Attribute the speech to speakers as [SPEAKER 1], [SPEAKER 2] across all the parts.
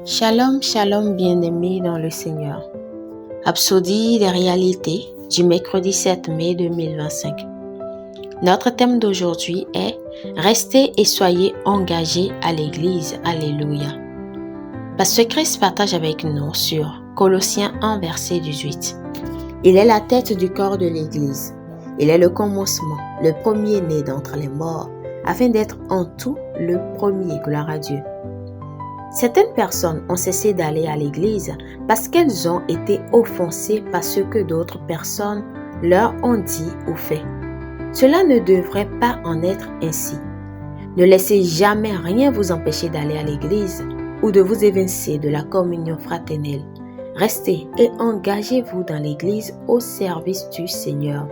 [SPEAKER 1] Shalom, shalom bien-aimés dans le Seigneur. Absodie des réalités du mercredi 7 mai 2025. Notre thème d'aujourd'hui est « Restez et soyez engagés à l'Église ». Alléluia. Pasteur Christ partage avec nous sur Colossiens 1 verset 18. Il est la tête du corps de l'Église. Il est le commencement, le premier-né d'entre les morts, afin d'être en tout le premier. Gloire à Dieu. Certaines personnes ont cessé d'aller à l'église parce qu'elles ont été offensées par ce que d'autres personnes leur ont dit ou fait. Cela ne devrait pas en être ainsi. Ne laissez jamais rien vous empêcher d'aller à l'église ou de vous évincer de la communion fraternelle. Restez et engagez-vous dans l'église au service du Seigneur.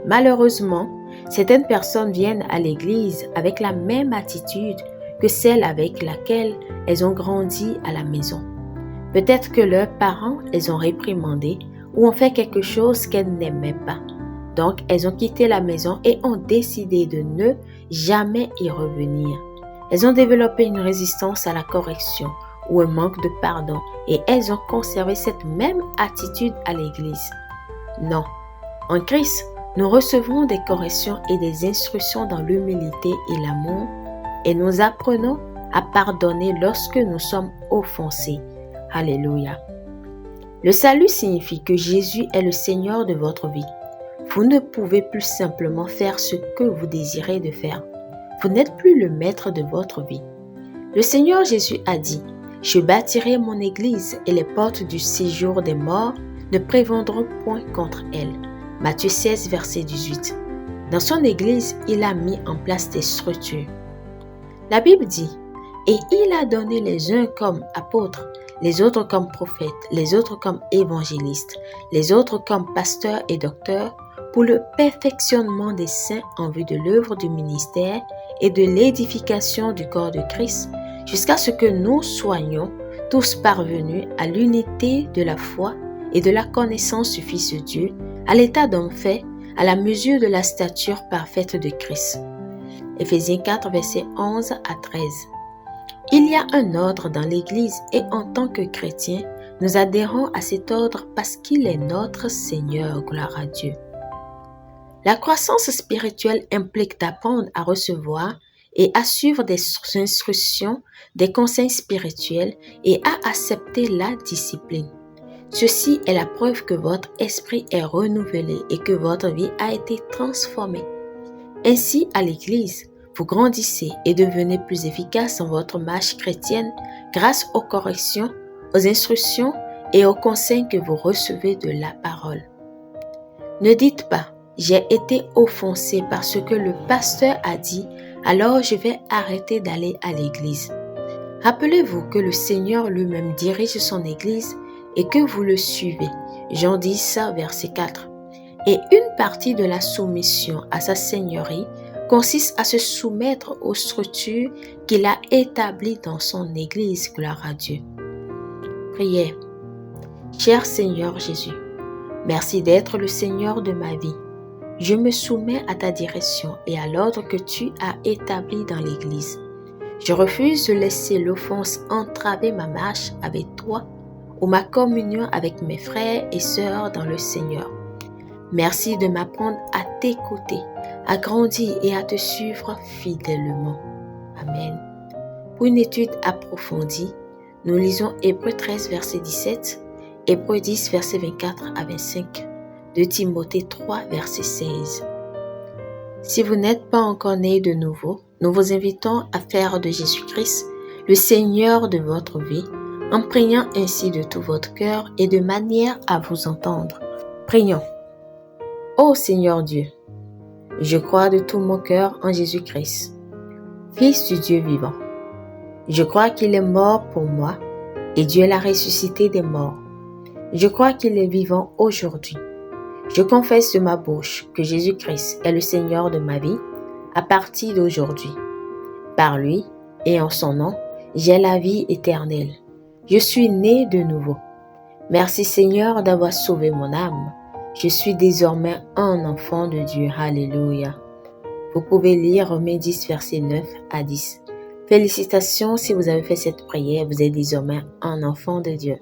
[SPEAKER 1] Malheureusement, certaines personnes viennent à l'église avec la même attitude que celle avec laquelle elles ont grandi à la maison. Peut-être que leurs parents les ont réprimandées ou ont fait quelque chose qu'elles n'aimaient pas. Donc, elles ont quitté la maison et ont décidé de ne jamais y revenir. Elles ont développé une résistance à la correction ou un manque de pardon et elles ont conservé cette même attitude à l'église. Non. En Christ, nous recevons des corrections et des instructions dans l'humilité et l'amour et nous apprenons à pardonner lorsque nous sommes offensés. Alléluia. Le salut signifie que Jésus est le Seigneur de votre vie. Vous ne pouvez plus simplement faire ce que vous désirez de faire. Vous n'êtes plus le maître de votre vie. Le Seigneur Jésus a dit « Je bâtirai mon église et les portes du séjour des morts ne prévendront point contre elle. » Matthieu 16, verset 18. Dans son église, il a mis en place des structures. La Bible dit « Et il a donné les uns comme apôtres, les autres comme prophètes, les autres comme évangélistes, les autres comme pasteurs et docteurs, pour le perfectionnement des saints en vue de l'œuvre du ministère et de l'édification du corps de Christ, jusqu'à ce que nous soyons tous parvenus à l'unité de la foi et de la connaissance du Fils de Dieu, à l'état d'homme fait, à la mesure de la stature parfaite de Christ. » Éphésiens 4, versets 11 à 13. Il y a un ordre dans l'Église et en tant que chrétiens, nous adhérons à cet ordre parce qu'il est notre Seigneur. Gloire à Dieu. La croissance spirituelle implique d'apprendre à recevoir et à suivre des instructions, des conseils spirituels et à accepter la discipline. Ceci est la preuve que votre esprit est renouvelé et que votre vie a été transformée. Ainsi, à l'Église, vous grandissez et devenez plus efficace dans votre marche chrétienne grâce aux corrections, aux instructions et aux conseils que vous recevez de la parole. Ne dites pas « J'ai été offensé par ce que le pasteur a dit, alors je vais arrêter d'aller à l'église. » Rappelez-vous que le Seigneur lui-même dirige son église et que vous le suivez. Jean 10, verset 4. Et une partie de la soumission à sa seigneurie consiste à se soumettre aux structures qu'il a établies dans son Église. Gloire à Dieu. Prière. Cher Seigneur Jésus, merci d'être le Seigneur de ma vie. Je me soumets à ta direction et à l'ordre que tu as établi dans l'Église. Je refuse de laisser l'offense entraver ma marche avec toi ou ma communion avec mes frères et sœurs dans le Seigneur. Merci de m'apprendre à t'écouter, à grandir et à te suivre fidèlement. Amen. Pour une étude approfondie, nous lisons Hébreux 13, verset 17, Hébreux 10, verset 24 à 25, 2 Timothée 3, verset 16. Si vous n'êtes pas encore né de nouveau, nous vous invitons à faire de Jésus-Christ le Seigneur de votre vie, en priant ainsi de tout votre cœur et de manière à vous entendre. Prions. Ô Seigneur Dieu, je crois de tout mon cœur en Jésus-Christ, Fils du Dieu vivant. Je crois qu'il est mort pour moi et Dieu l'a ressuscité des morts. Je crois qu'il est vivant aujourd'hui. Je confesse de ma bouche que Jésus-Christ est le Seigneur de ma vie à partir d'aujourd'hui. Par lui et en son nom, j'ai la vie éternelle. Je suis né de nouveau. Merci Seigneur d'avoir sauvé mon âme. Je suis désormais un enfant de Dieu. Alléluia. Vous pouvez lire Romains 10, verset 9 à 10. Félicitations si vous avez fait cette prière, vous êtes désormais un enfant de Dieu.